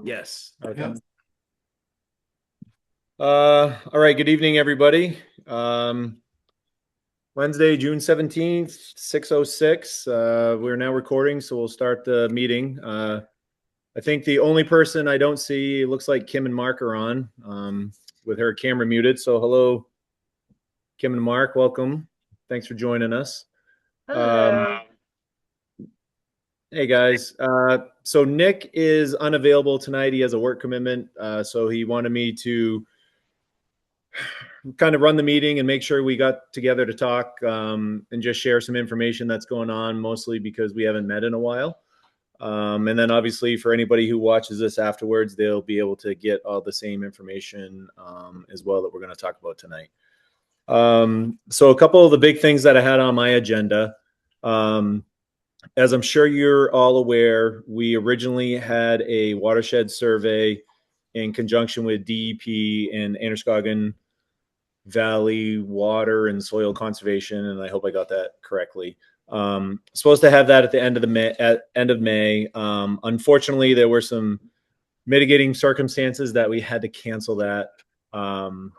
Yes. Okay. Yeah. All right. Good evening, everybody. Um, Wednesday, June 17th, 6:06. We're now recording, so we'll start the meeting. I think the only person I don't see, it looks like Kim and Mark are on, with her camera muted. So hello, Kim and Mark. Welcome. Thanks for joining us. Um, Hello. hey guys. So Nick is unavailable tonight. He has a work commitment. So he wanted me to kind of run the meeting and make sure we got together to talk, and just share some information that's going on, mostly because we haven't met in a while. And then obviously for anybody who watches this afterwards, they'll be able to get all the same information, as well, that we're going to talk about tonight. So a couple of the big things that I had on my agenda, um, as I'm sure you're all aware, we originally had a watershed survey in conjunction with DEP and Androscoggin Valley Water and Soil Conservation, and I hope I got that correctly. Supposed to have that at the end of the May. At end of May. Unfortunately, there were some mitigating circumstances that we had to cancel that, um,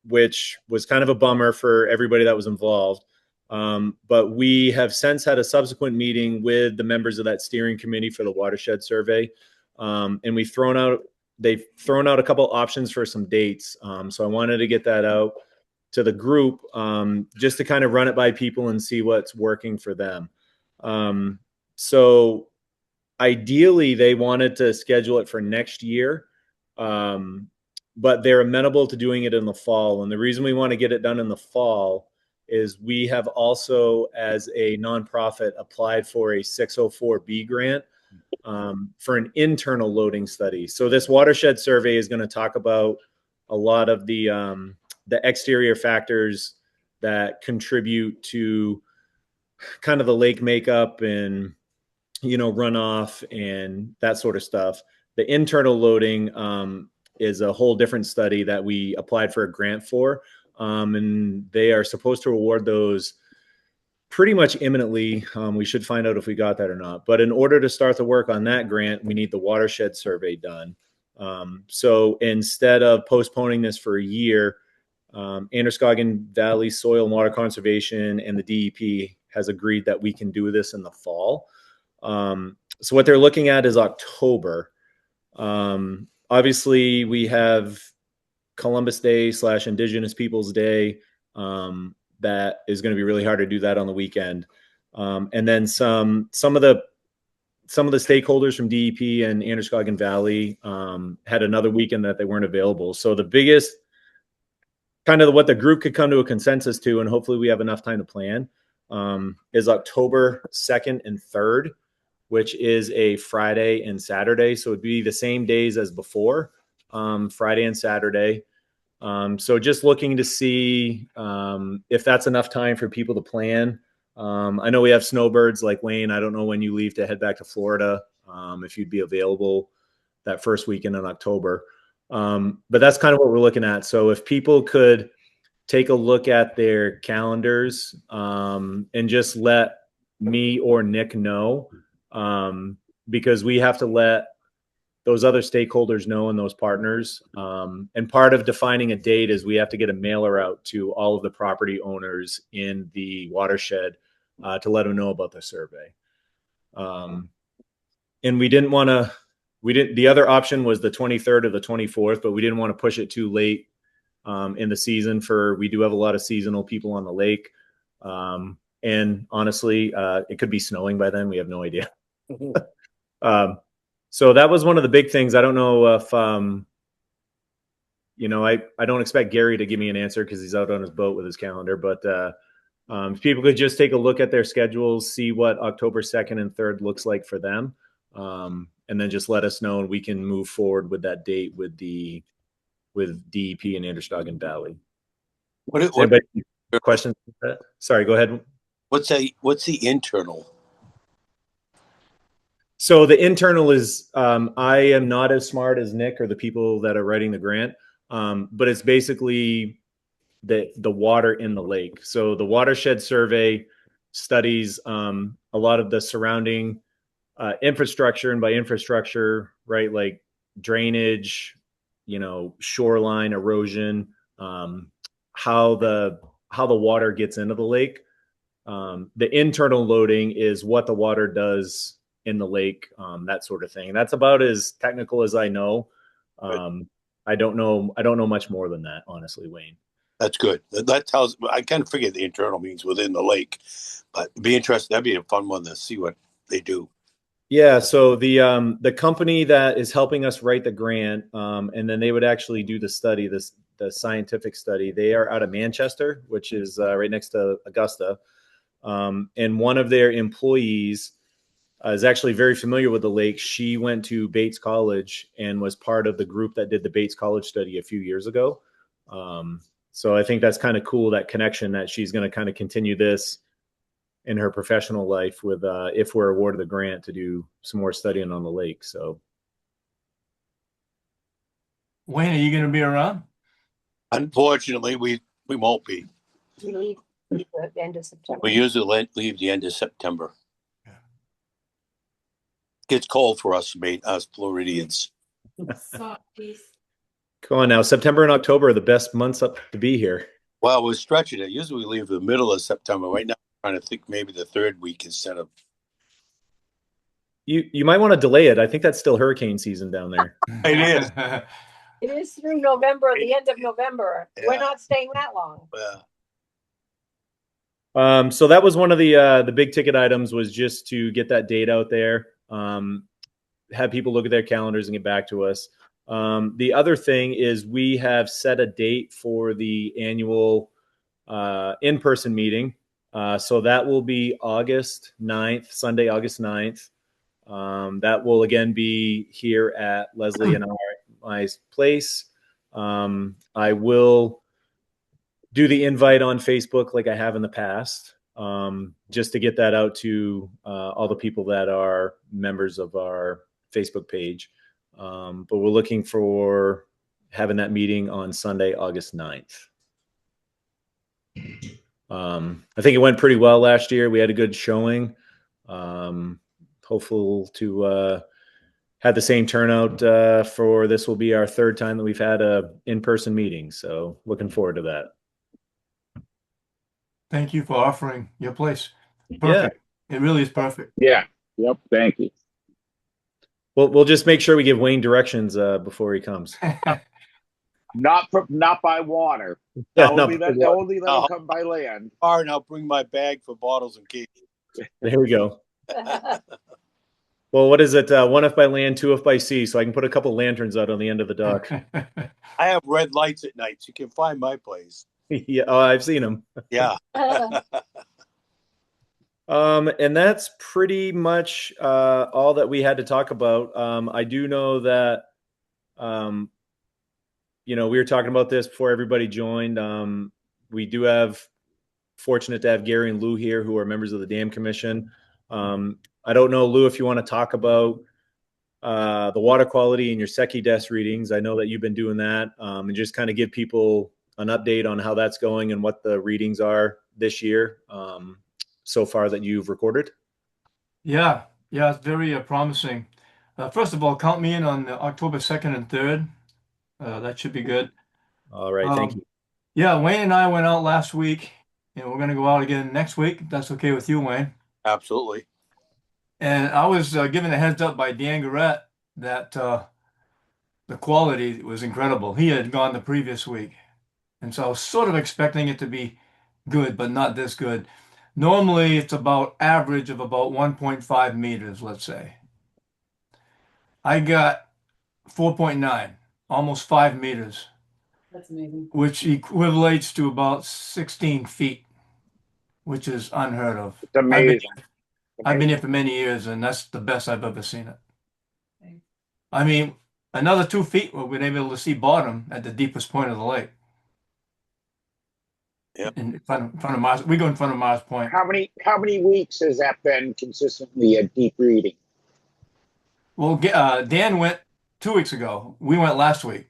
which was kind of a bummer for everybody that was involved. But we have since had a subsequent meeting with the members of that steering committee for the watershed survey, and they've thrown out a couple options for some dates. So I wanted to get that out to the group, just to kind of run it by people and see what's working for them. So ideally, they wanted to schedule it for next year, um, but they're amenable to doing it in the fall. And the reason we want to get it done in the fall is we have also, as a nonprofit, applied for a 604B grant, for an internal loading study. So this watershed survey is going to talk about a lot of the exterior factors that contribute to kind of the lake makeup and runoff and that sort of stuff. The internal loading, is a whole different study that we applied for a grant for, and they are supposed to award those pretty much imminently. We should find out if we got that or not. But in order to start the work on that grant, we need the watershed survey done. So instead of postponing this for a year, Androscoggin Valley Soil and Water Conservation and the DEP has agreed that we can do this in the fall. So what they're looking at is October. Obviously, we have Columbus Day / Indigenous Peoples Day. That is going to be really hard to do that on the weekend. And then some of the stakeholders from DEP and Androscoggin Valley, had another weekend that they weren't available. So the biggest kind of what the group could come to a consensus to, and hopefully we have enough time to plan, is October 2nd and 3rd, which is a Friday and Saturday. So it'd be the same days as before, Friday and Saturday. So just looking to see, if that's enough time for people to plan. I know we have snowbirds like Wayne. I don't know when you leave to head back to Florida, if you'd be available that first weekend in October. But that's kind of what we're looking at. So if people could take a look at their calendars, and just let me or Nick know, because we have to let those other stakeholders know and those partners. And part of defining a date is we have to get a mailer out to all of the property owners in the watershed, to let them know about the survey. Um, and we didn't want to, we didn't, the other option was the 23rd or the 24th, but we didn't want to push it too late, in the season. We do have a lot of seasonal people on the lake. And honestly, it could be snowing by then. We have no idea. um, so that was one of the big things. I don't know if, I don't expect Gary to give me an answer because he's out on his boat with his calendar, but, if people could just take a look at their schedules, see what October 2nd and 3rd looks like for them. And then just let us know and we can move forward with that date with DEP and Androscoggin Valley. What Anybody questions? Sorry, go ahead. what's the internal? So the internal is, I am not as smart as Nick or the people that are writing the grant, but it's basically the water in the lake. So the watershed survey studies, a lot of the surrounding, infrastructure, and by infrastructure, right, like drainage, shoreline erosion, um, how the water gets into the lake. The internal loading is what the water does in the lake, that sort of thing. That's about as technical as I know. Good. I don't know. I don't know much more than that, honestly, Wayne. That's good. That tells. I kind of figured the internal means within the lake, but it'd be interesting. That'd be a fun one to see what they do. Yeah, so the company that is helping us write the grant, and then they would actually do the study, the scientific study. They are out of Manchester, which is right next to Augusta, and one of their employees is actually very familiar with the lake. She went to Bates College and was part of the group that did the Bates College study a few years ago. So I think that's kind of cool, that connection, that she's going to kind of continue this in her professional life with if we're awarded the grant to do some more studying on the lake. So Wayne, are you going to be around? Unfortunately, we won't be. We leave the end of September. We usually leave the end of September. Yeah. Gets cold for us, mate, us Floridians. Softies. come on now, September and October are the best months up to be here. Well, we're stretching it. Usually we leave the middle of September. Right now, I'm trying to think maybe the third week instead of. You might want to delay it. I think that's still hurricane season down there. It is. It is through November, the end of November. Yeah. We're not staying that long. So that was one of the big ticket items, was just to get that date out there, have people look at their calendars and get back to us. The other thing is we have set a date for the annual in-person meeting. So that will be August 9th, Sunday, August 9th. That will again be here at Leslie and my place. I will do the invite on Facebook like I have in the past, just to get that out to all the people that are members of our Facebook page. But we're looking for having that meeting on Sunday, August 9th. I think it went pretty well last year. We had a good showing. Hopeful to have the same turnout for this. Will be our third time that we've had a in-person meeting. So looking forward to that. Thank you for offering your place. Perfect. Yeah. It really is perfect. Yeah. Yep. Thank you. We'll just make sure we give Wayne directions before he comes. Not by water. Yeah, only that'll come by land. All right, I'll bring my bag for bottles and keys. There we go. Well, what is it? 1F by land, 2F by sea. So I can put a couple lanterns out on the end of the dock. I have red lights at night, so you can find my place. Yeah, I've seen them. Yeah. And that's pretty much all that we had to talk about. I do know that, we were talking about this before everybody joined. We do have fortunate to have Gary and Lou here, who are members of the Dam Commission. I don't know, Lou, if you want to talk about the water quality and your SECI DES readings. I know that you've been doing that, and just kind of give people an update on how that's going and what the readings are this year so far that you've recorded. Yeah, it's very promising. First of all, count me in on October 2nd and 3rd. That should be good. All right, thank you. Yeah, Wayne and I went out last week, and we're going to go out again next week. If that's okay with you, Wayne. Absolutely. And I was given a heads up by Dan Garrett that the quality was incredible. He had gone the previous week. And so I was sort of expecting it to be good, but not this good. Normally, it's about average of about 1.5 meters, let's say. I got 4.9, almost 5 meters. That's amazing. Which equivalates to about 16 feet, which is unheard of. It's amazing. I've been here for many years, and that's the best I've ever seen it. Okay. I mean, another 2 feet, we've been able to see bottom at the deepest point of the lake. Yeah. In front of Mars, we go in front of Mars Point. How many weeks has that been consistently a deep reading? Well, Dan went 2 weeks ago. We went last week.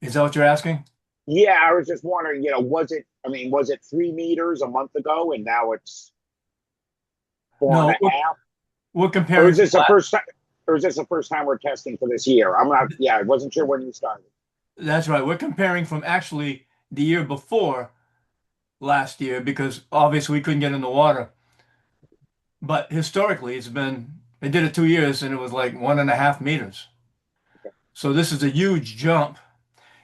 Is that what you're asking? Yeah, I was just wondering, was it 3 meters a month ago and now it's 4.5? we're Or comparing is this the first time? Or is this the first time we're testing for this year? I'm not. Yeah, I wasn't sure when you started. That's right. We're comparing from actually the year before last year because obviously we couldn't get in the water. But historically, they did it 2 years and it was like 1.5 meters. So this is a huge jump.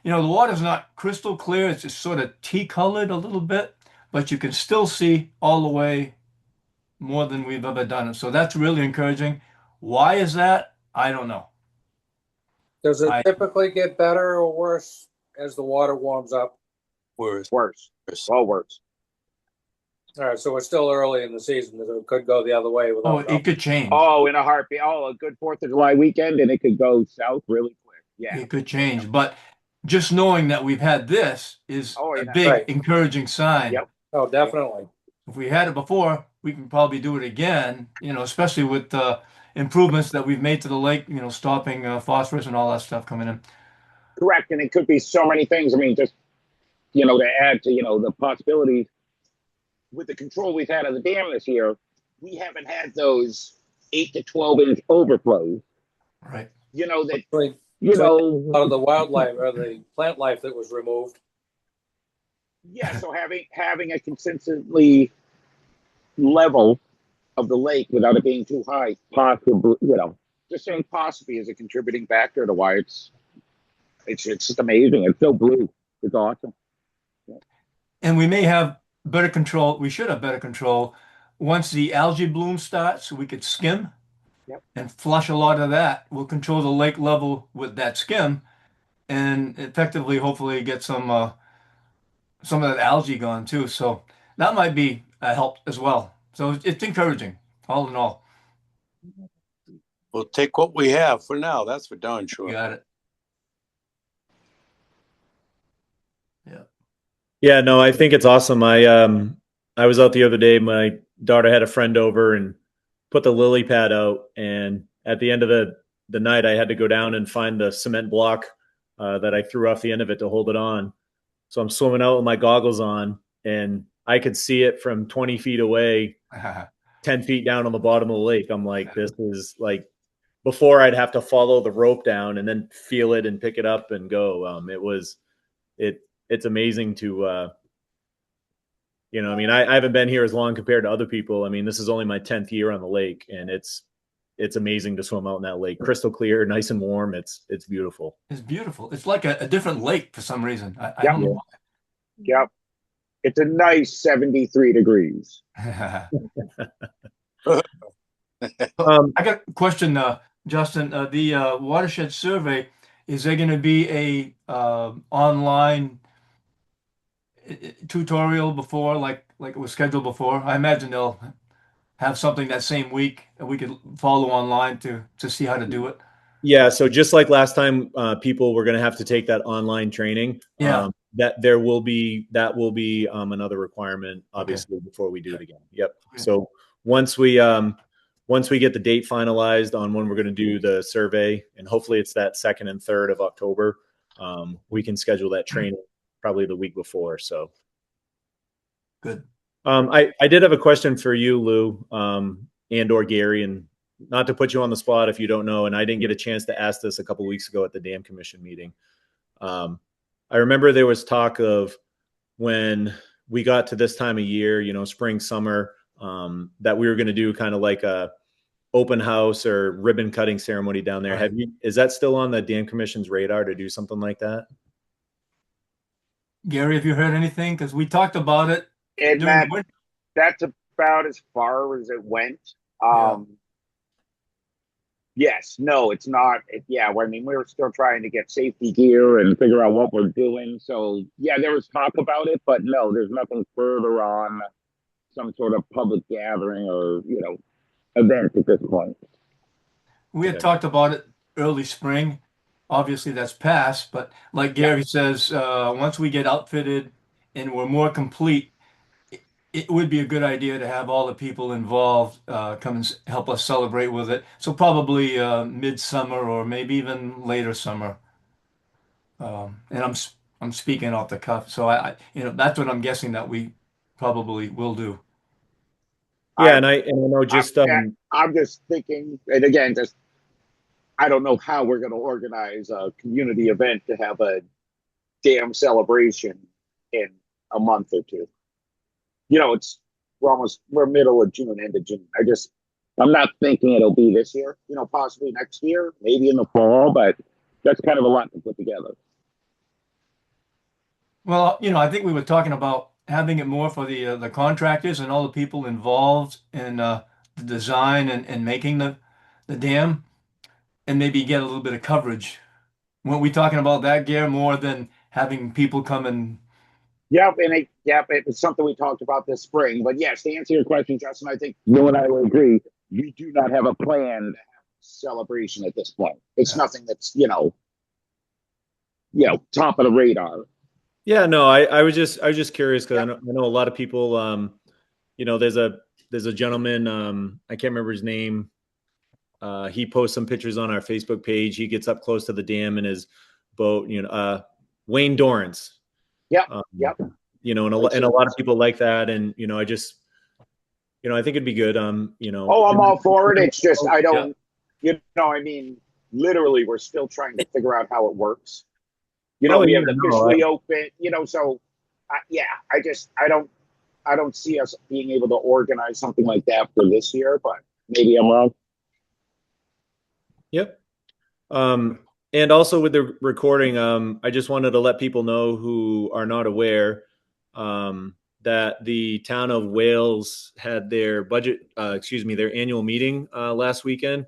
The water's not crystal clear. It's just sort of tea colored a little bit, but you can still see all the way more than we've ever done it. So that's really encouraging. Why is that? I don't know. Does it I typically get better or worse as the water warms up? Worse. Worse. Well, worse. All right, so we're still early in the season. It could go the other way Oh, without it could change. Oh, in a heartbeat. Oh, a good Fourth of July weekend, and it could go south really quick. Yeah. It could change. But just knowing that we've had this is Oh, a yeah. big Right. encouraging sign. Yep. Oh, definitely. If we had it before, we can probably do it again, especially with the improvements that we've made to the lake, stopping phosphorus and all that stuff coming in. Correct, and it could be so many things. I mean, just to add to the possibilities with the control we've had of the dam this year, we haven't had those 8 to 12 inch overflows. Right. That Right. you So know. out of the wildlife or the plant life that was removed. Yeah, so having a consistently level of the lake without it being too high, possibly, just saying possibly is a contributing factor to why it's just amazing. It's so blue. It's awesome. And we may have better control. We should have better control once the algae bloom starts, so we could skim Yep. and flush a lot of that. We'll control the lake level with that skim and effectively, hopefully, get some of that algae gone too. So that might be a help as well. So it's encouraging, all in all. We'll take what we have for now. That's for darn You sure. got it. Yeah. Yeah, no, I think it's awesome. I was out the other day. My daughter had a friend over and put the lily pad out, and at the end of the night, I had to go down and find the cement block that I threw off the end of it to hold it on. So I'm swimming out with my goggles on, and I could see it from 20 feet away, 10 feet down on the bottom of the lake. I'm like, this is like before I'd have to follow the rope down and then feel it and pick it up and go. It's amazing to, I mean, I haven't been here as long compared to other people. I mean, this is only my 10th year on the lake, and it's amazing to swim out in that lake. Crystal clear, nice and warm. It's beautiful. It's beautiful. It's like a different lake for some reason. I Yep. don't know Yep. It's a nice 73 degrees. why. Um, I got a question, Justin. The Watershed survey, is there going to be a online tutorial before, like it was scheduled before? I imagine they'll have something that same week and we could follow online to see how to do it. Yeah, so just like last time, people were going to have to take that online training. Yeah. That will be another requirement, obviously, before we do it again. Yep. Okay. So once we get the date finalized on when we're going to do the survey, and hopefully it's that 2nd and 3rd of October, we can schedule that training probably the week before. So Good. I did have a question for you, Lou, and or Gary, and not to put you on the spot if you don't know, and I didn't get a chance to ask this a couple of weeks ago at the Dam Commission meeting. I remember there was talk of when we got to this time of year, spring, summer, that we were going to do kind of like a open house or ribbon cutting ceremony down there. Right. Is that still on the Dam Commission's radar to do something like that? Gary, have you heard anything? Because we talked about it And during winter. that's about as far as it went. Yeah. Yes, no, it's not. I mean, we're still trying to get safety gear and figure out what we're doing. So, yeah, there was talk about it, but no, there's nothing further on some sort of public gathering or, event at this point. We had talked about it early spring. Obviously, that's passed, but like Gary says, once we get outfitted and we're more complete, it would be a good idea to have all the people involved come and help us celebrate with it. So probably midsummer or maybe even later summer. And I'm speaking off the cuff, so I that's what I'm guessing that we probably will do. Yeah, and I know just I'm just thinking, and again, just I don't know how we're going to organize a community event to have a dam celebration in a month or two. You know, we're middle of June, end of June. I'm not thinking it'll be this year. You know, possibly next year, maybe in the fall, but that's kind of a lot to put together. Well, I think we were talking about having it more for the contractors and all the people involved in the design and making the dam, and maybe get a little bit of coverage. Weren't we talking about that, Gare, more than having people come and Yep, it was something we talked about this spring. But yes, to answer your question, Justin, I think you and I will agree. We do not have a plan to have a celebration at this point. It's nothing that's top of the radar. yeah, no, I was just curious because I know a lot of people. There's a gentleman. I can't remember his name. He posts some pictures on our Facebook page. He gets up close to the dam in his boat. Wayne Dorrance. Yep. And a lot of people like that. And I just, I think it'd be good. Oh, I'm all for it. It's just I don't. I mean, literally, we're still trying to figure out how it works. We have officially open. So I don't see us being able to organize something like that for this year, but maybe I'm wrong. Yep. And also with the recording, I just wanted to let people know who are not aware that the town of Wales had their their annual meeting last weekend,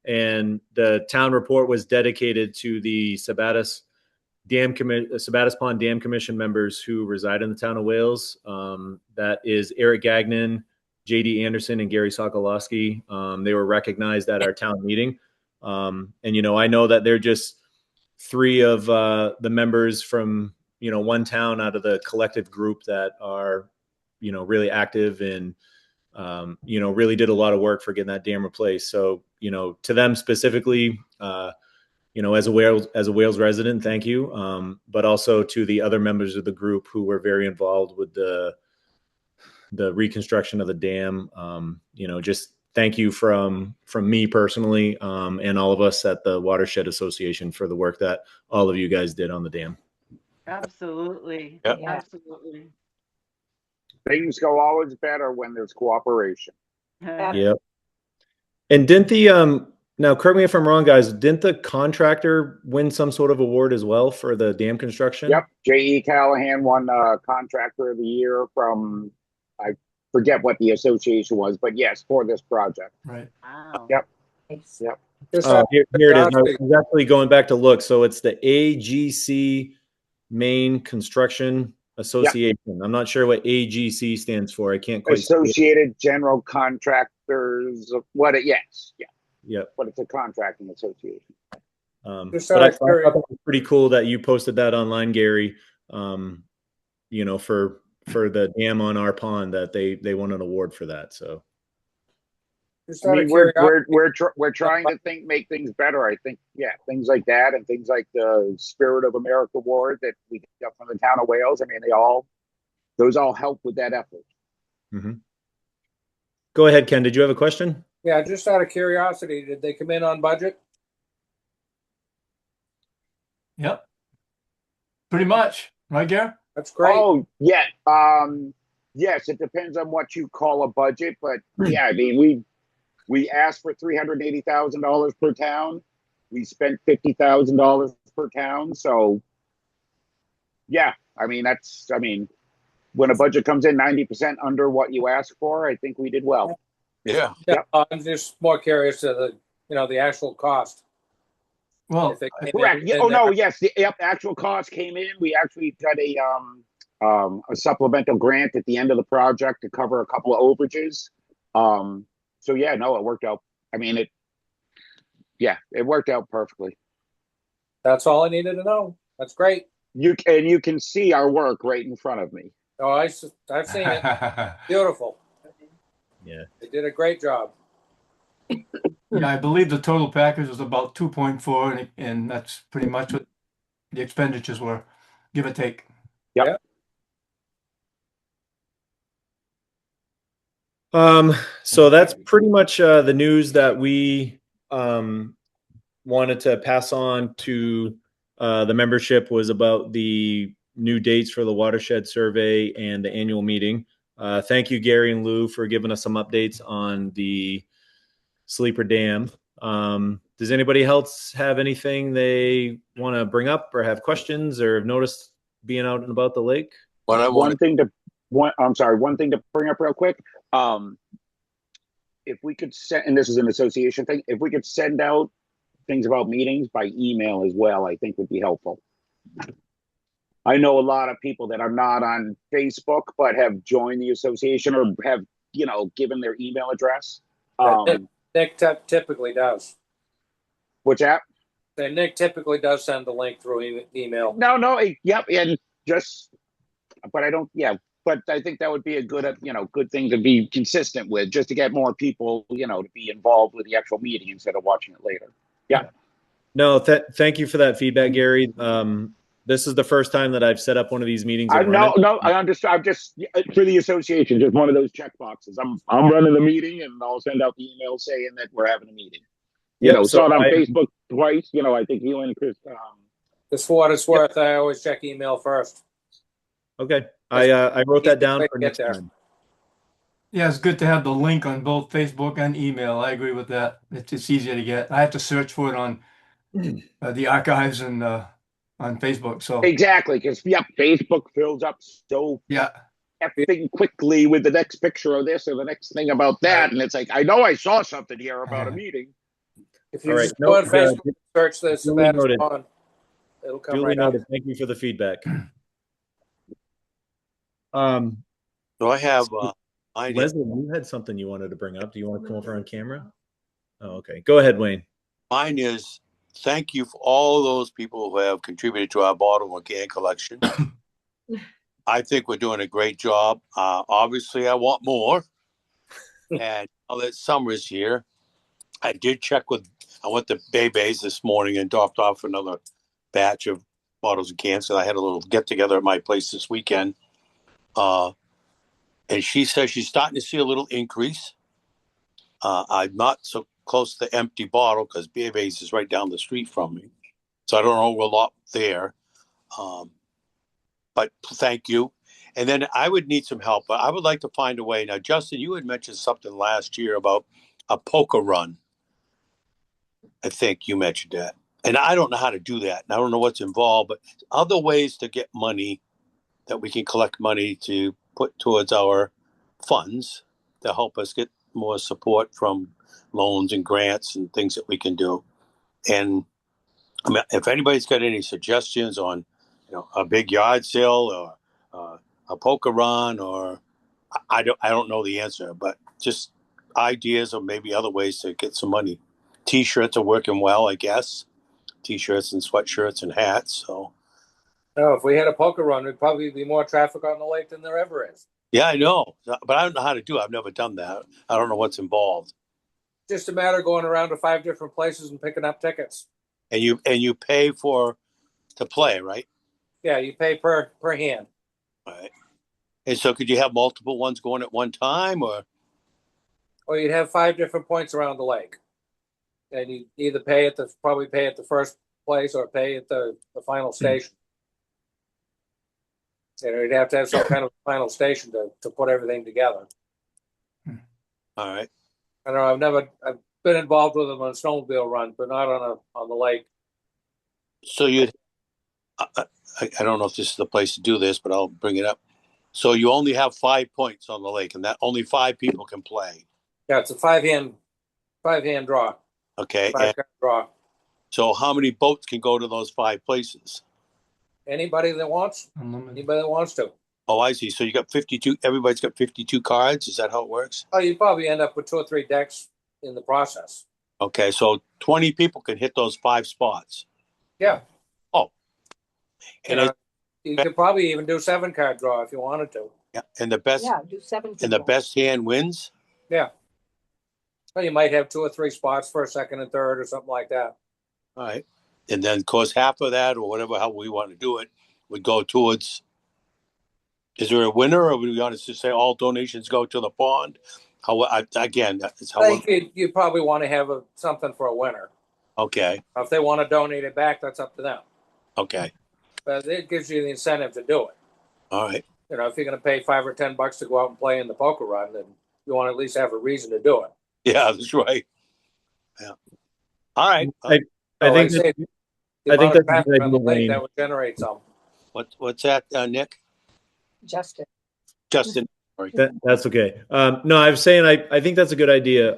and the town report was dedicated to the Sabattus Pond Dam Commission members who reside in the town of Wales. That is Eric Gagnon, J.D. Anderson, and Gary Sokolowski. They were recognized at our town meeting. And I know that they're just three of the members from one town out of the collective group that are really active and really did a lot of work for getting that dam replaced. So to them specifically, as a Wales resident, thank you. But also to the other members of the group who were very involved with the reconstruction of the dam. Just thank you from me personally, and all of us at the Watershed Association for the work that all of you guys did on the dam. Absolutely. Yep. Absolutely. Things go always better when there's cooperation. Yep. And didn't the now correct me if I'm wrong, guys, didn't the contractor win some sort of award as well for the dam construction? Yep. J.E. Callahan won Contractor of the Year from, I forget what the association was, but yes, for this project. right? Wow. Yep. Just Here it is. I was actually going back to look. So it's the AGC Maine Construction Association. Yep. I'm not sure what AGC stands for. I can't quite. Associated General Contractors. Yes. Yeah. Yep. But it's a contracting association. But I thought it was pretty cool that you posted that online, Gary. For the dam on our pond, that they won an award for that. So. I mean, we're trying to make things better. I think, things like that and things like the Spirit of America Award that we got from the town of Wales. I mean, those all help with that effort. Mm-hmm. Go ahead, Ken. Did you have a question? Yeah, just out of curiosity, did they come in on budget? Yep. Pretty much, right, Gary? That's great. Oh, yeah. Yes, it depends on what you call a budget, but I mean, we asked for $380,000 per town. We spent $50,000 per town. So, I mean, when a budget comes in 90% under what you ask for, I think we did well. Yeah. I'm just more curious to the actual cost. Well, correct. Yes. The actual cost came in. We actually got a supplemental grant at the end of the project to cover a couple of overages. So it worked out. I mean, it worked out perfectly. That's all I needed to know. That's great. You can see our work right in front of me. Oh, I've seen it. Beautiful. Yeah, they did a great job. Yeah, I believe the total package was about 2.4, and that's pretty much what the expenditures were, give or take. Yep. So that's pretty much the news that we wanted to pass on to the membership was about the new dates for the Watershed survey and the annual meeting. Thank you, Gary and Lou, for giving us some updates on the Sleeper Dam. Does anybody else have anything they want to bring up or have questions or have noticed being out and about the lake? What I want One thing to bring up real quick. If we could send, and this is an association thing, if we could send out things about meetings by email as well, I think would be helpful. I know a lot of people that are not on Facebook, but have joined the association or have, given their email address. Nick typically does. Which app? And Nick typically does send the link through email. No, yep, and but I don't, yeah, but I think that would be a good, good thing to be consistent with, just to get more people, to be involved with the actual meeting instead of watching it later. Yeah. No, thank you for that feedback, Gary. This is the first time that I've set up one of these meetings. I understand. I'm just for the association, just one of those check boxes. I'm running the meeting, and I'll send out the email saying that we're having a meeting. Yep, so on Facebook twice. I think you and Chris. Just for what it's worth, I always check email first. Okay, I wrote that down for next time. Yeah, it's good to have the link on both Facebook and email. I agree with that. It's easier to get. I have to search for it on the archives and on Facebook. So exactly, because Facebook fills up so effing quickly with the next picture of this or the next thing about that, and it's like, I know I saw something here about a meeting. If you just go on Facebook, search the Sabattus pond, it'll come right up. Thank you for the feedback. So I have Leslie, you had something you wanted to bring up. Do you want to come over on camera? Oh, okay. Go ahead, Wayne. Mine is thank you for all those people who have contributed to our bottle and can collection. I think we're doing a great job. Obviously, I want more. And now that summer's here, I went to Bebe's this morning and dropped off another batch of bottles and cans. So I had a little get together at my place this weekend. And she says she's starting to see a little increase. I'm not so close to the empty bottle because Bebe's is right down the street from me. So I don't know a lot there. But thank you. And then I would need some help. But I would like to find a way. Now, Justin, you had mentioned something last year about a poker run. I think you mentioned that. And I don't know how to do that. And I don't know what's involved, but other ways to get money that we can collect money to put towards our funds to help us get more support from loans and grants and things that we can do. And I mean, if anybody's got any suggestions on, a big yard sale or a poker run, or I don't know the answer, but just ideas or maybe other ways to get some money. T-shirts are working well, I guess. T-shirts and sweatshirts and hats. So, if we had a poker run, there'd probably be more traffic on the lake than there ever is. Yeah, I know, but I don't know how to do it. I've never done that. I don't know what's involved. Just a matter of going around to 5 different places and picking up tickets. And you pay to play, right? Yeah, you pay per hand. All right. And so, could you have multiple ones going at one time, or you'd have 5 different points around the lake, and you either pay at the first place or pay at the final station. And you'd have to have some kind of final station to put everything together. All right. I don't know. I've been involved with them on a snowmobile run, but not on the lake. So I don't know if this is the place to do this, but I'll bring it up. So you only have 5 points on the lake, and that only 5 people can play. Yeah, it's a 5-hand draw. Okay. 5-card draw. So how many boats can go to those 5 places? Anybody that wants. Anybody that wants to. Oh, I see. So you got 52. Everybody's got 52 cards. Is that how it works? Oh, you probably end up with 2 or 3 decks in the process. Okay, so 20 people can hit those 5 spots. Yeah. Oh. And you could probably even do 7-card draw if you wanted to. Yeah, and the best. Yeah, do 7 people. And the best hand wins. Yeah. Well, you might have 2 or 3 spots for a second and third or something like that. All right. And then, of course, half of that or whatever, how we want to do it, would go towards. Is there a winner, or would we want to just say all donations go to the pond? Again, it's I how. think you probably want to have something for a winner. Okay. If they want to donate it back, that's up to them. Okay. But it gives you the incentive to do it. All right. You know, if you're going to pay $5 or $10 to go out and play in the poker run, then you want to at least have a reason to do it. Yeah, that's right. Yeah. All right. I So think like I say, the I think amount of that's a traffic good on the idea, lake Wayne. that would generate some. What's that, Nick? Justin. Justin. Sorry. That's okay. No, I was saying I think that's a good idea.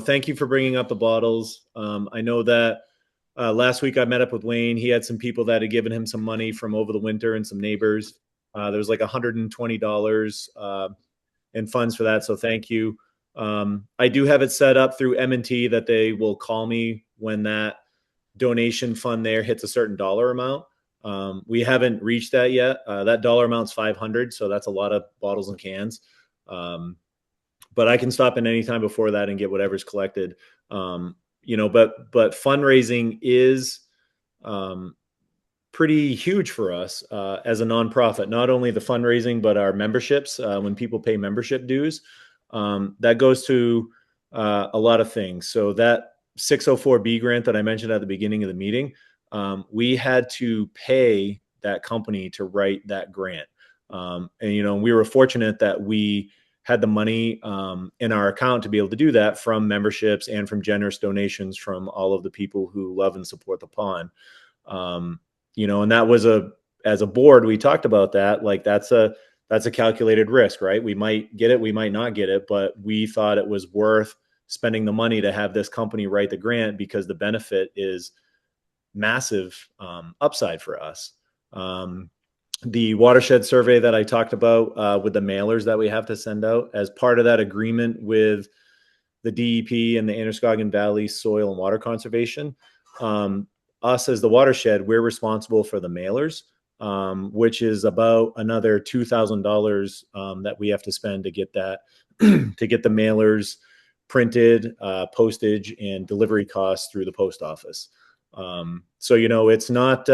Thank you for bringing up the bottles. I know that last week I met up with Wayne. He had some people that had given him some money from over the winter and some neighbors. There was like $120 in funds for that. So thank you. I do have it set up through M&T that they will call me when that donation fund there hits a certain dollar amount. We haven't reached that yet. That dollar amount's 500, so that's a lot of bottles and cans. But I can stop in any time before that and get whatever's collected. But fundraising is pretty huge for us as a nonprofit. Not only the fundraising, but our memberships. When people pay membership dues, that goes to a lot of things. So that 604B grant that I mentioned at the beginning of the meeting, we had to pay that company to write that grant. And we were fortunate that we had the money in our account to be able to do that from memberships and from generous donations from all of the people who love and support the pond. And that was as a board, we talked about that. Like that's a calculated risk, right? We might get it, we might not get it, but we thought it was worth spending the money to have this company write the grant because the benefit is massive upside for us. The watershed survey that I talked about with the mailers that we have to send out as part of that agreement with the DEP and the Androscoggin Valley Soil and Water Conservation. Us as the watershed, we're responsible for the mailers, which is about another $2,000 that we have to spend to get that to get the mailers printed, postage, and delivery costs through the post office. So it's not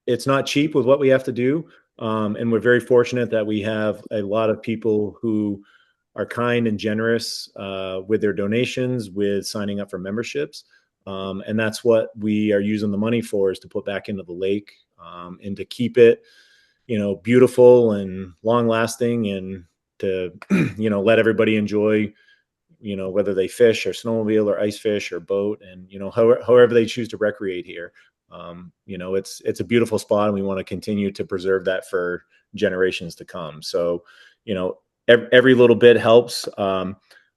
it's not cheap with what we have to do, and we're very fortunate that we have a lot of people who are kind and generous with their donations, with signing up for memberships. And that's what we are using the money for, is to put back into the lake and to keep it, beautiful and long lasting, and to, let everybody enjoy, whether they fish or snowmobile or ice fish or boat, and, however they choose to recreate here. It's a beautiful spot, and we want to continue to preserve that for generations to come. So, every little bit helps.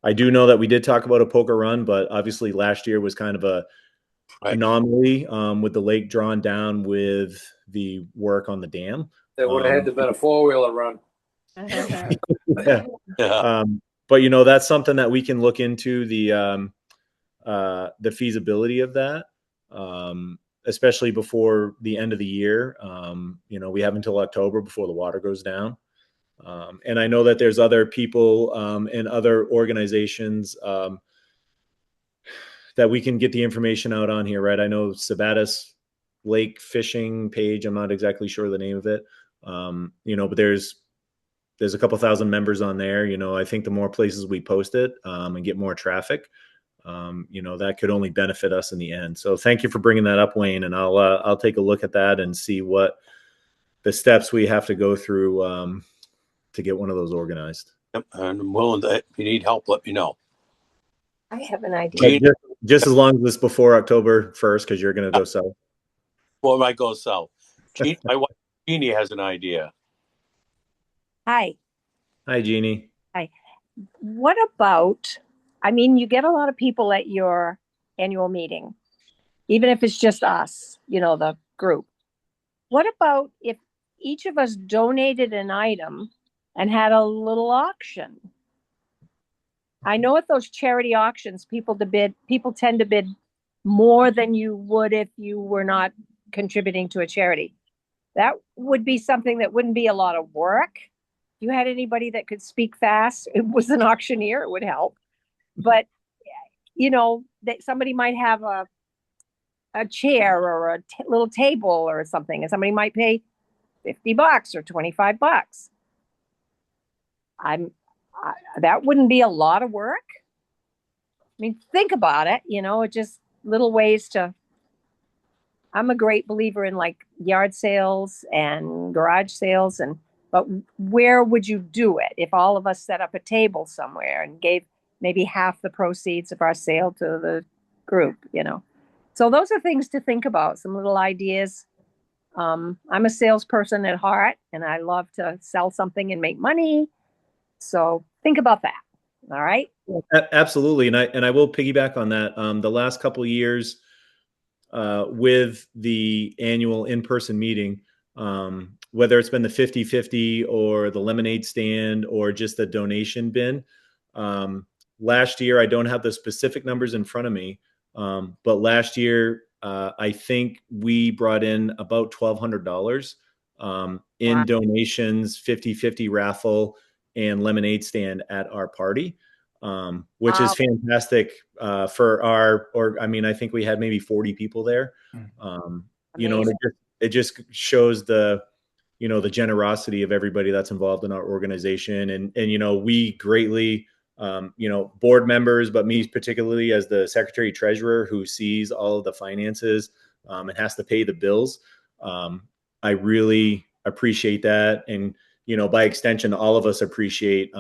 I do know that we did talk about a poker run, but obviously last year was kind of a anomaly with the lake drawn down with the work on the dam. There would have had to have been a 4-wheeler run. Yeah. But that's something that we can look into, the feasibility of that, especially before the end of the year. We have until October before the water goes down. And I know that there's other people and other organizations that we can get the information out on here, right? I know Sabattus Lake Fishing page. I'm not exactly sure the name of it, but there's a couple thousand members on there. I think the more places we post it and get more traffic, that could only benefit us in the end. So thank you for bringing that up, Wayne, and I'll take a look at that and see what the steps we have to go through to get one of those organized. Yep, and I'm willing to. If you need help, let me know. I have an idea. Just as long as it's before October 1st, because you're going to go south. Well, it might go south. My wife Jeannie has an idea. Hi. Hi, Jeannie. Hi. What about, you get a lot of people at your annual meeting, even if it's just us, the group. What about if each of us donated an item and had a little auction? I know at those charity auctions, people tend to bid more than you would if you were not contributing to a charity. That would be something that wouldn't be a lot of work. If you had anybody that could speak fast, it was an auctioneer, it would help. But, that somebody might have a chair or a little table or something, and somebody might pay $50 or $25. that wouldn't be a lot of work. I mean, think about it, just little ways to. I'm a great believer in like yard sales and garage sales, but where would you do it if all of us set up a table somewhere and gave maybe half the proceeds of our sale to the group? So those are things to think about, some little ideas. I'm a salesperson at heart and I love to sell something and make money. So think about that. All right. Absolutely. And I will piggyback on that. The last couple of years, with the annual in-person meeting, whether it's been the 50-50 or the lemonade stand or just the donation bin. Last year, I don't have the specific numbers in front of me, but last year, I think we brought in about $1,200 in Wow. donations, 50-50 raffle, and lemonade stand at our party. Which is fantastic for I think we had maybe 40 people there. And it just shows the generosity of everybody that's involved in our organization. And we greatly, board members, but me particularly as the secretary treasurer who sees all of the finances and has to pay the bills. I really appreciate that. And, by extension, all of us appreciate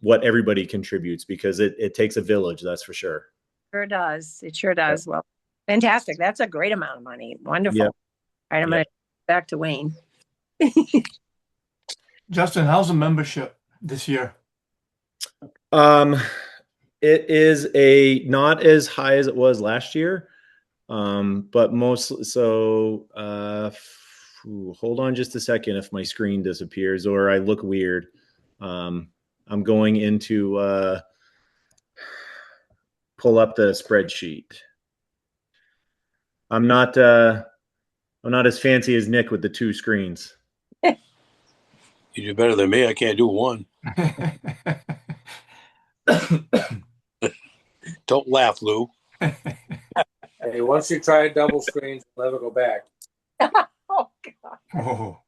what everybody contributes because it takes a village, that's for sure. Sure does. It sure does. Well, fantastic. That's a great amount of money. Wonderful. All right, I'm going to back to Wayne. Justin, how's the membership this year? It is not as high as it was last year, but mostly so. Hold on just a second if my screen disappears or I look weird. I'm going into pull up the spreadsheet. I'm not as fancy as Nick with the two screens. You do better than me. I can't do one. Don't laugh, Lou. Hey, once you try double screens, you'll never go back. Oh, God. Oh.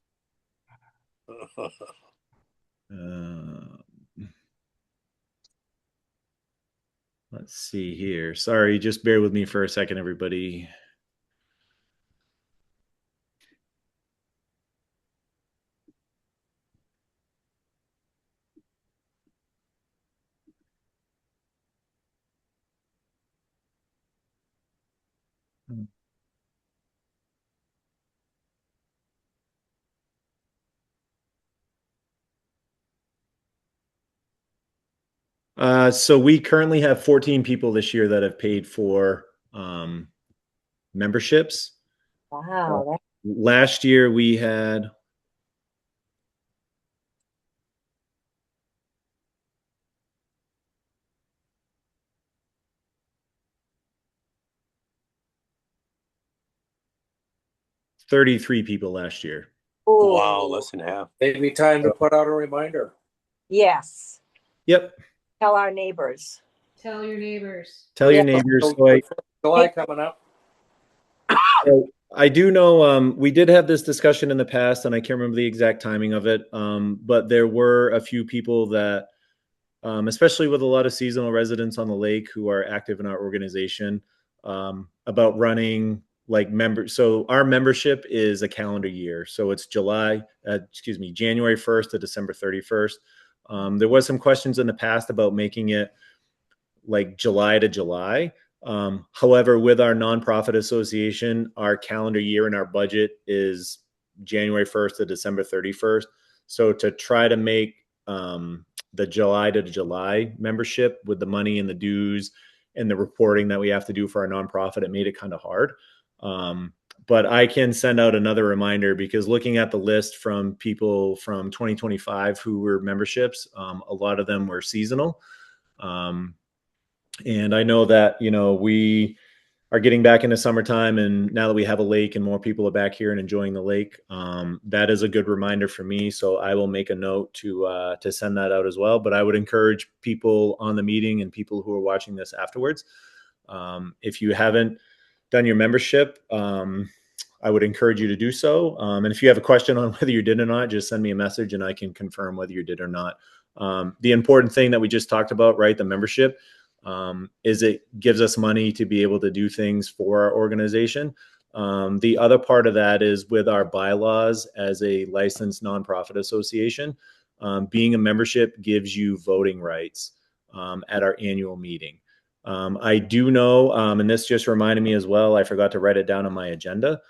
Let's see here. Sorry, just bear with me for a second, everybody. So we currently have 14 people this year that have paid for memberships. Wow. Last year we had $33 people last year. Wow, less than half. Maybe time to put out a reminder. Yes. Yep. Tell our neighbors. Tell your neighbors. Tell your neighbors. So July coming up. So I do know we did have this discussion in the past, and I can't remember the exact timing of it. But there were a few people that, especially with a lot of seasonal residents on the lake who are active in our organization, about running like members. So our membership is a calendar year. So it's January 1st to December 31st. There was some questions in the past about making it like July to July. However, with our nonprofit association, our calendar year and our budget is January 1st to December 31st. So to try to make the July to July membership with the money and the dues and the reporting that we have to do for our nonprofit, it made it kind of hard. But I can send out another reminder because looking at the list from people from 2025 who were memberships, a lot of them were seasonal. And I know that, we are getting back into summertime, and now that we have a lake and more people are back here and enjoying the lake, that is a good reminder for me. So I will make a note to send that out as well. But I would encourage people on the meeting and people who are watching this afterwards, if you haven't done your membership, I would encourage you to do so. And if you have a question on whether you did or not, just send me a message and I can confirm whether you did or not. The important thing that we just talked about, right, the membership, is it gives us money to be able to do things for our organization. The other part of that is with our bylaws as a licensed nonprofit association, being a membership gives you voting rights at our annual meeting. I do know, and this just reminded me as well, I forgot to write it down on my agenda.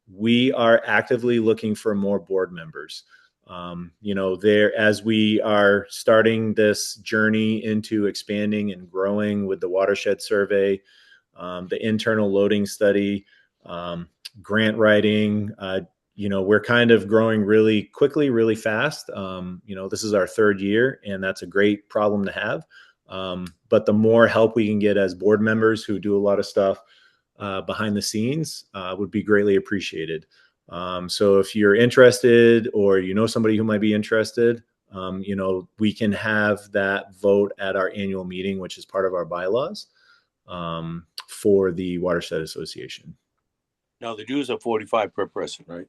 We are actively looking for more board members. There, as we are starting this journey into expanding and growing with the Watershed survey, the internal loading study, grant writing, we're kind of growing really quickly, really fast. This is our third year, and that's a great problem to have. But the more help we can get as board members who do a lot of stuff behind the scenes would be greatly appreciated. So if you're interested, or somebody who might be interested, we can have that vote at our annual meeting, which is part of our bylaws, for the Watershed Association. Now the dues are 45 per person, right?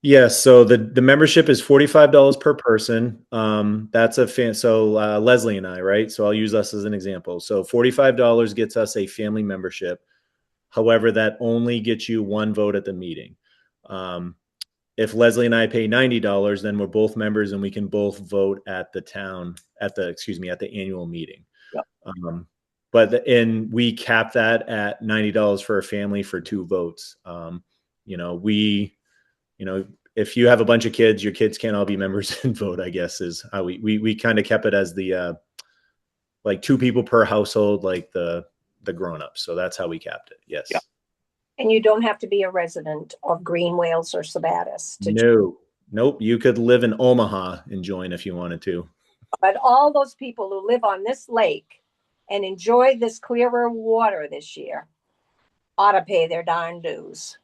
Yes. So the membership is $45 per person. That's a fan. So Leslie and I, right? So I'll use us as an example. So $45 gets us a family membership. However, that only gets you one vote at the meeting. If Leslie and I pay $90, then we're both members and we can both vote at the annual meeting. Yep. And we cap that at $90 for a family for 2 votes. If you have a bunch of kids, your kids can't all be members and vote, I guess, is how we kind of kept it as the like 2 people per household, like the grown-ups. So that's how we capped it. Yes. Yeah. And you don't have to be a resident of Green Wales or Sabattus to No. Nope. You could live in Omaha and join if you wanted to. But all those people who live on this lake and enjoy this clearer water this year ought to pay their darn dues.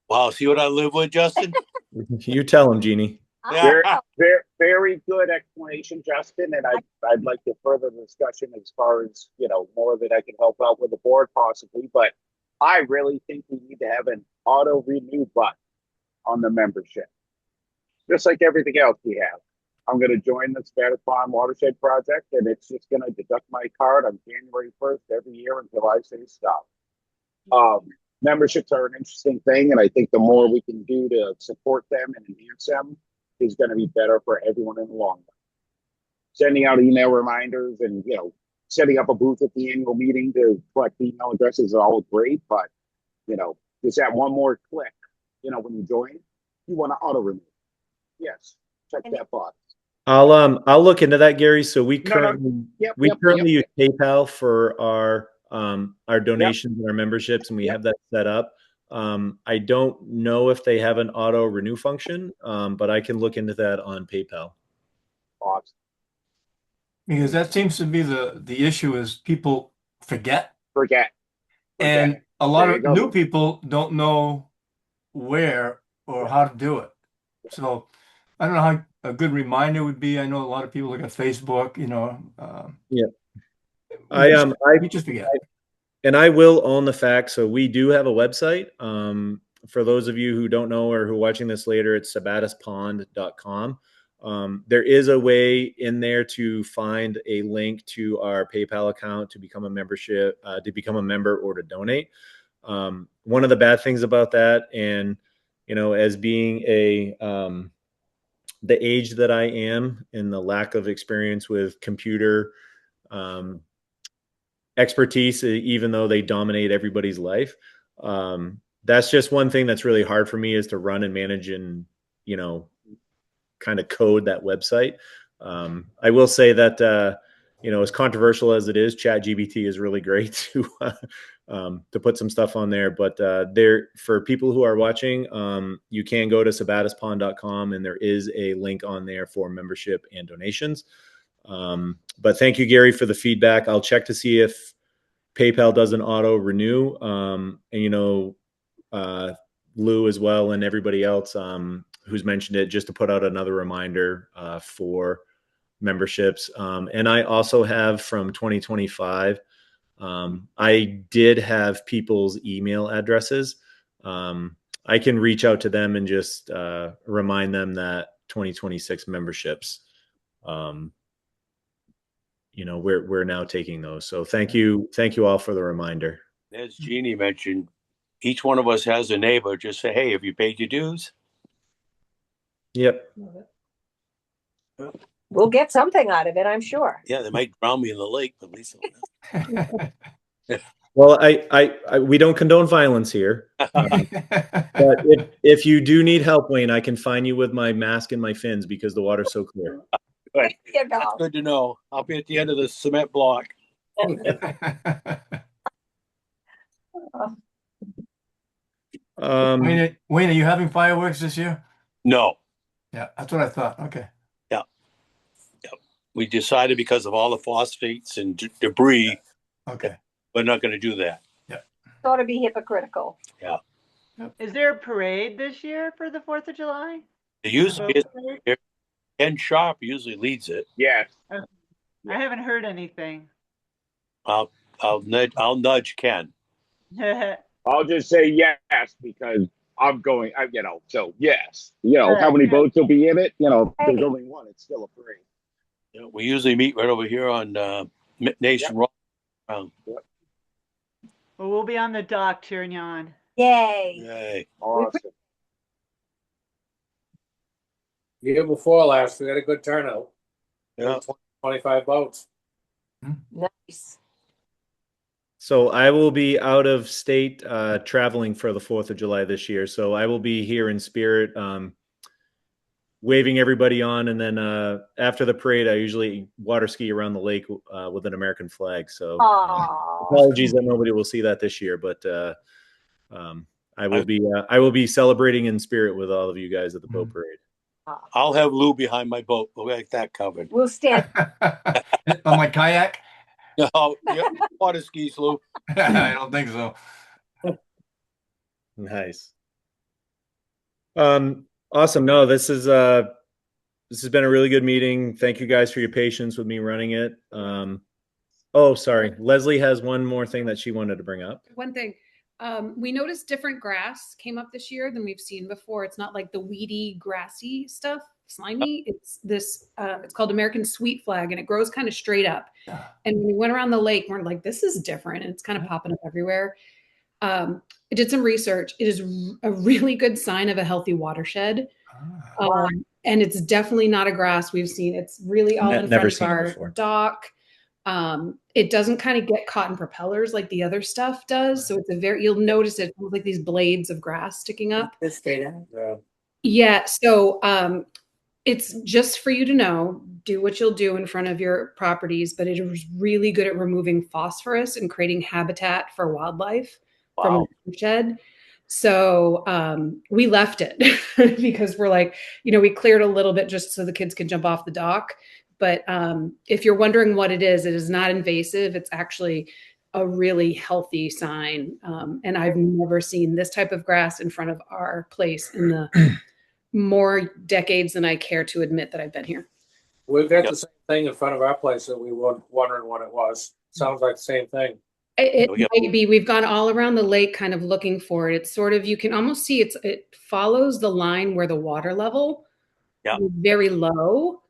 Wow. See what I live with, Justin? You tell them, Jeannie. Very, very, very good explanation, Justin. And I'd like to further the discussion as far as, more that I can help out with the board possibly. But I really think we need to have an auto renew button on the membership, just like everything else we have. I'm going to join the Sabattus Watershed project, and it's just going to deduct my card on January 1st every year until I say stop. Memberships are an interesting thing, and I think the more we can do to support them and enhance them is going to be better for everyone in the long run. Sending out email reminders and, setting up a booth at the annual meeting to collect email addresses is all great, but, just that one more click, when you join, you want to auto renew. Yes, check that box. I'll look into that, Gary. So we currently use PayPal for our donations and our memberships, and we have that set up. I don't know if they have an auto renew function, but I can look into that on PayPal. Awesome. Because that seems to be the issue is people forget. And a lot of new people don't know where or how to do it. So I don't know how a good reminder would be. I know a lot of people look at Facebook, we just forget. And I will own the fact. So we do have a website. For those of you who don't know or who are watching this later, it's sabattuspond.com. There is a way in there to find a link to our PayPal account to become a member or to donate. One of the bad things about that, and as being the age that I am and the lack of experience with computer expertise, even though they dominate everybody's life, that's just one thing that's really hard for me, is to run and manage and kind of code that website. I will say that as controversial as it is, ChatGPT is really great to put some stuff on there. But for people who are watching, you can go to sabattuspond.com, and there is a link on there for membership and donations. But thank you, Gary, for the feedback. I'll check to see if PayPal does an auto renew, and Lou as well, and everybody else who's mentioned it, just to put out another reminder for memberships. And I also have from 2025, I did have people's email addresses. I can reach out to them and just remind them that 2026 memberships. We're now taking those. So thank you all for the reminder. As Jeannie mentioned, each one of us has a neighbor. Just say, hey, have you paid your dues? Yep. We'll get something out of it, I'm sure. Yeah, they might drown me in the lake, but at least. Well, we don't condone violence here. But if you do need help, Wayne, I can find you with my mask and my fins because the water's so clear. Good. You know. That's good to know. I'll be at the end of the cement block. Wayne, are you having fireworks this year? No. Yeah, that's what I thought. Okay. Yeah. We decided because of all the phosphates and debris, okay, we're not going to do that. Sort of be hypocritical. Yeah. Is there a parade this year for the 4th of July? It usually is. Ken Sharp usually leads it. Yes. I haven't heard anything. I'll nudge Ken. I'll just say yes because I'm going, so yes. How many boats will be in it? If there's only one, it's still a parade. We usually meet right over here on Nation Road. Well, we'll be on the dock cheering you on. Yay. Yay. Awesome. Year before last, we had a good turnout. Yeah. 25 boats. Nice. So I will be out of state traveling for the 4th of July this year. So I will be here in spirit, waving everybody on. And then after the parade, I usually water ski around the lake with an American flag. So apologies that nobody will see that this year, but I will be celebrating in spirit with all of you guys at the boat parade. I'll have Lou behind my boat. We'll get that covered. We'll stand. On my kayak? No, water skis, Lou. I don't think so. Nice. Awesome. No, this has been a really good meeting. Thank you guys for your patience with me running it. Sorry. Leslie has one more thing that she wanted to bring up. One thing. We noticed different grass came up this year than we've seen before. It's not like the weedy, grassy stuff, slimy. It's this, it's called American sweet flag, and it grows kind of straight up. Yeah. And when we went around the lake, we're like, this is different. And it's kind of popping up everywhere. I did some research. It is a really good sign of a healthy watershed. And it's definitely not a grass we've seen. It's really all in front of our dock. It doesn't kind of get caught in propellers like the other stuff does. So it's you'll notice it like these blades of grass sticking up. Yeah. So, it's just for you to know, do what you'll do in front of your properties, but it is really good at removing phosphorus and creating habitat for wildlife from a watershed. So, we left it because we're like, we cleared a little bit just so the kids can jump off the dock. But if you're wondering what it is not invasive. It's actually a really healthy sign. And I've never seen this type of grass in front of our place in the more decades than I care to admit that I've been here. We've got the same thing in front of our place that we were wondering what it was. Sounds like the same thing. It might be. We've gone all around the lake kind of looking for it. It's sort of, you can almost see it follows the line where the water level is very low.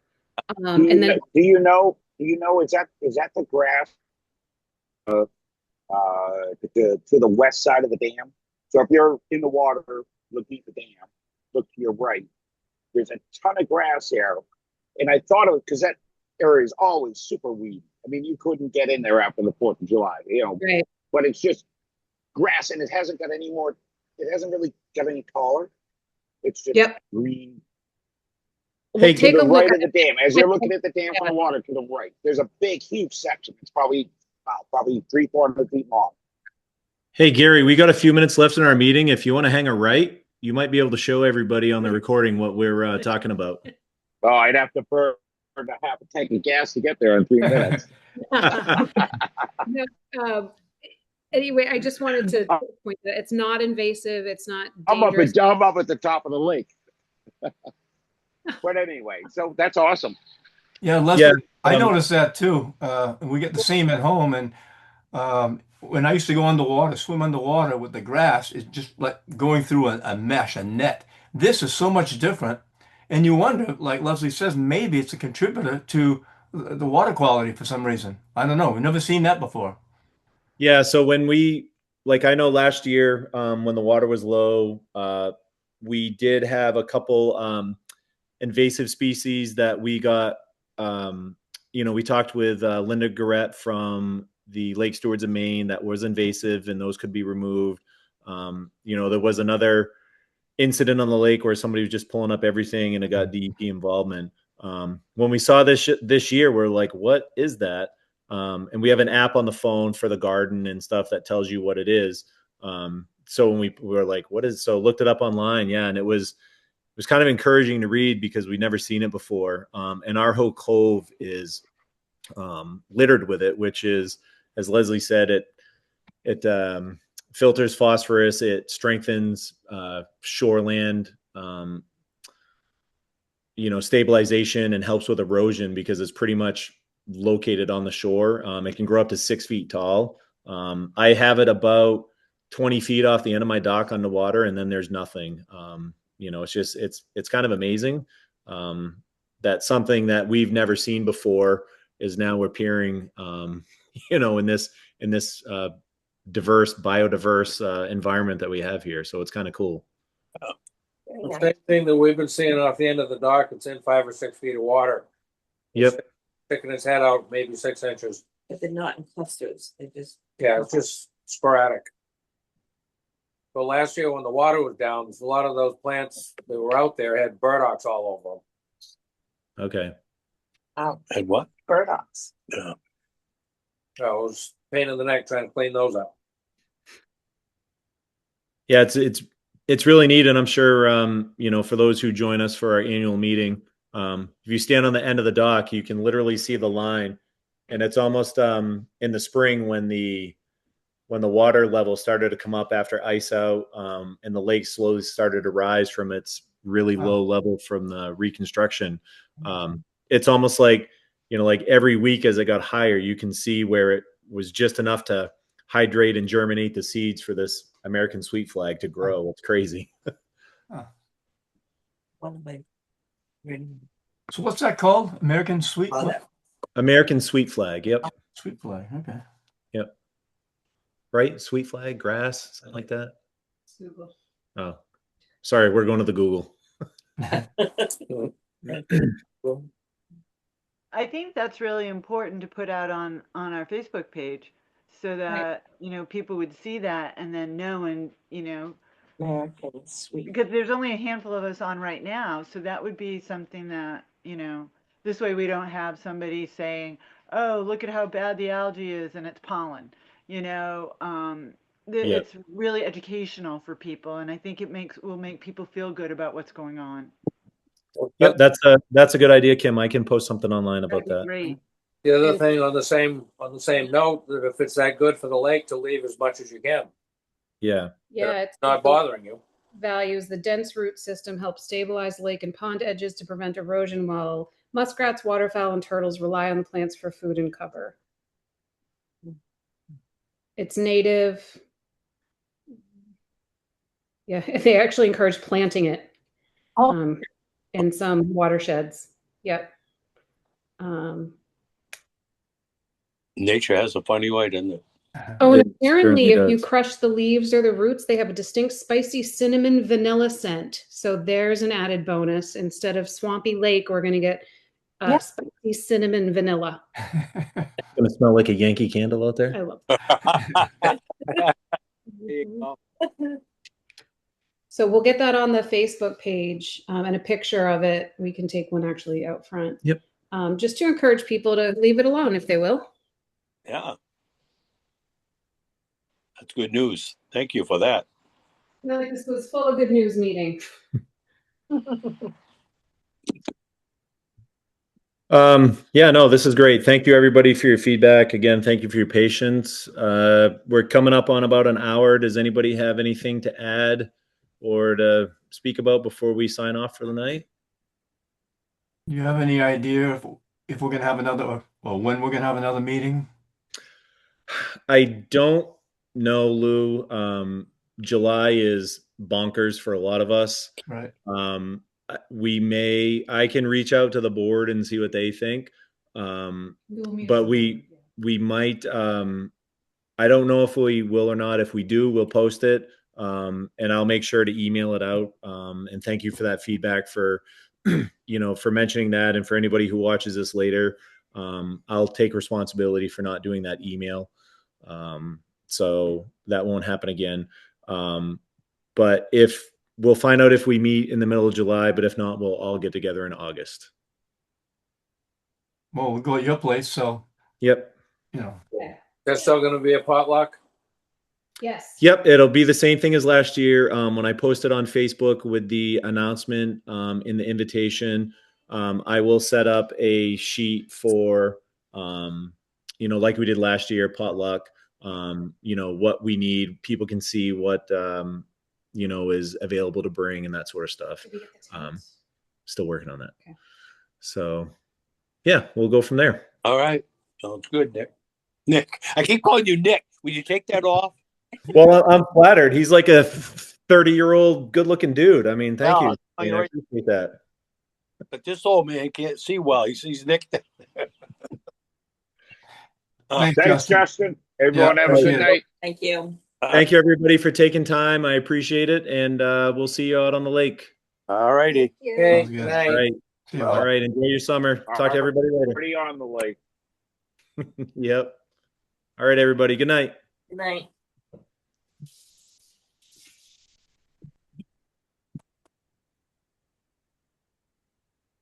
And then do you know is that the grass to the west side of the dam? So if you're in the water looking at the dam, look to your right. There's a ton of grass there, and I thought it was because that area is always super weedy. I mean, you couldn't get in there after the 4th of July, right. But it's just grass, and it hasn't got any more. It hasn't really got any taller. It's just green. Hey, to the right of the dam, as you're looking at the dam from the water to the right, there's a big, huge section. It's probably 300-400 feet long. Hey, Gary, we got a few minutes left in our meeting. If you want to hang a right, you might be able to show everybody on the recording what we're talking about. Oh, I'd have to burn half a tank of gas to get there in 3 minutes. Anyway, I just wanted to point that it's not invasive. It's not dangerous. I'm up at the top of the lake. But anyway, so that's awesome. Yeah, Leslie, I noticed that too. We get the same at home. And when I used to go underwater, swim underwater with the grass, it's just like going through a mesh, a net. This is so much different. And you wonder, like Leslie says, maybe it's a contributor to the water quality for some reason. I don't know. We've never seen that before. Yeah. So when I know last year, when the water was low, we did have a couple invasive species that we got. We talked with Linda Garrett from the Lake Stewards of Maine that was invasive, and those could be removed. There was another incident on the lake where somebody was just pulling up everything and it got DEP involvement. When we saw this year, we're like, what is that? And we have an app on the phone for the garden and stuff that tells you what it is. So when we were like, looked it up online. Yeah. And it was kind of encouraging to read because we'd never seen it before. And our whole cove is littered with it, which is, as Leslie said, it filters phosphorus, it strengthens shoreland, stabilization, and helps with erosion because it's pretty much located on the shore. It can grow up to 6 feet tall. I have it about 20 feet off the end of my dock on the water, and then there's nothing. It's kind of amazing that something that we've never seen before is now appearing, in this biodiverse environment that we have here. So it's kind of cool. The same thing that we've been seeing off the end of the dock. It's in 5 or 6 feet of water. Yep. It's sticking its head out maybe 6 inches. But they're not in clusters. It's just sporadic. So last year when the water was down, a lot of those plants that were out there had burdocks all over them. Okay. And what? burdocks. Yeah. So it was a pain in the neck trying to clean those out. Yeah, it's really neat, and I'm sure for those who join us for our annual meeting, if you stand on the end of the dock, you can literally see the line, and it's almost in the spring when the water level started to come up after ice out, and the lake slowly started to rise from its really low level from the reconstruction. It's almost like like every week as it got higher, you can see where it was just enough to hydrate and germinate the seeds for this American sweet flag to grow. It's crazy. So what's that called? American sweet? American sweet flag. Yep. Sweet flag. Okay. Yep. Right? Sweet flag, grass, something like that. Google. Oh, sorry. We're going to the Google. I think that's really important to put out on our Facebook page so that, people would see that and then know, and, American sweet. because there's only a handful of us on right now. So that would be something that, this way we don't have somebody saying, oh, look at how bad the algae is and it's pollen, It's really educational for people. And I think will make people feel good about what's going on. Yep, that's a good idea, Kim. I can post something online about that. Great. The other thing on the same note, that if it's that good for the lake, to leave as much as you can. Yeah. Yeah, it's not bothering you. Values the dense root system helps stabilize lake and pond edges to prevent erosion, while muskrats, waterfowl, and turtles rely on the plants for food and cover. It's native. Yeah, they actually encourage planting it. In some watersheds. Yep. Nature has a funny way, doesn't it? Oh, and apparently if you does. crush the leaves or the roots, they have a distinct spicy cinnamon vanilla scent. So there's an added bonus. Instead of swampy lake, we're going to get spicy cinnamon vanilla. It's going to smell like a Yankee candle out there. I love that. There you go. So we'll get that on the Facebook page and a picture of it. We can take one actually out front. Yep. Just to encourage people to leave it alone if they will. Yeah. That's good news. Thank you for that. No, this was full of good news meeting. This is great. Thank you everybody for your feedback. Again, thank you for your patience. We're coming up on about an hour. Does anybody have anything to add or to speak about before we sign off for the night? Do you have any idea if we're going to have another, or when we're going to have another meeting? I don't know, Lou. July is bonkers for a lot of us. Right. I can reach out to the board and see what they think. But we might, I don't know if we will or not. If we do, we'll post it. And I'll make sure to email it out. And thank you for that feedback for, for mentioning that. And for anybody who watches this later, I'll take responsibility for not doing that email. So that won't happen again. But we'll find out if we meet in the middle of July, but if not, we'll all get together in August. Well, we'll go at your place, so Yep. There's still going to be a potluck. Yes. Yep, it'll be the same thing as last year. When I posted on Facebook with the announcement in the invitation, I will set up a sheet for, like we did last year, potluck. What we need. People can see what is available to bring and that sort of stuff. Still working on that. Okay. So, yeah, we'll go from there. All right. Sounds good, Nick. Nick, I keep calling you Nick. Will you take that off? Well, I'm flattered. He's like a 30-year-old good-looking dude. I mean, thank you. I appreciate that. But this old man can't see well. He sees Nick. Thanks, Justin. Everyone have a good night. Thank you. Thank you, everybody, for taking time. I appreciate it. And we'll see you out on the lake. All righty. Hey, Sounds good. good night. All right. See you All later. right. Enjoy your summer. Talk to everybody later. Already on the lake. Yep. All right, everybody. Good night. Good night.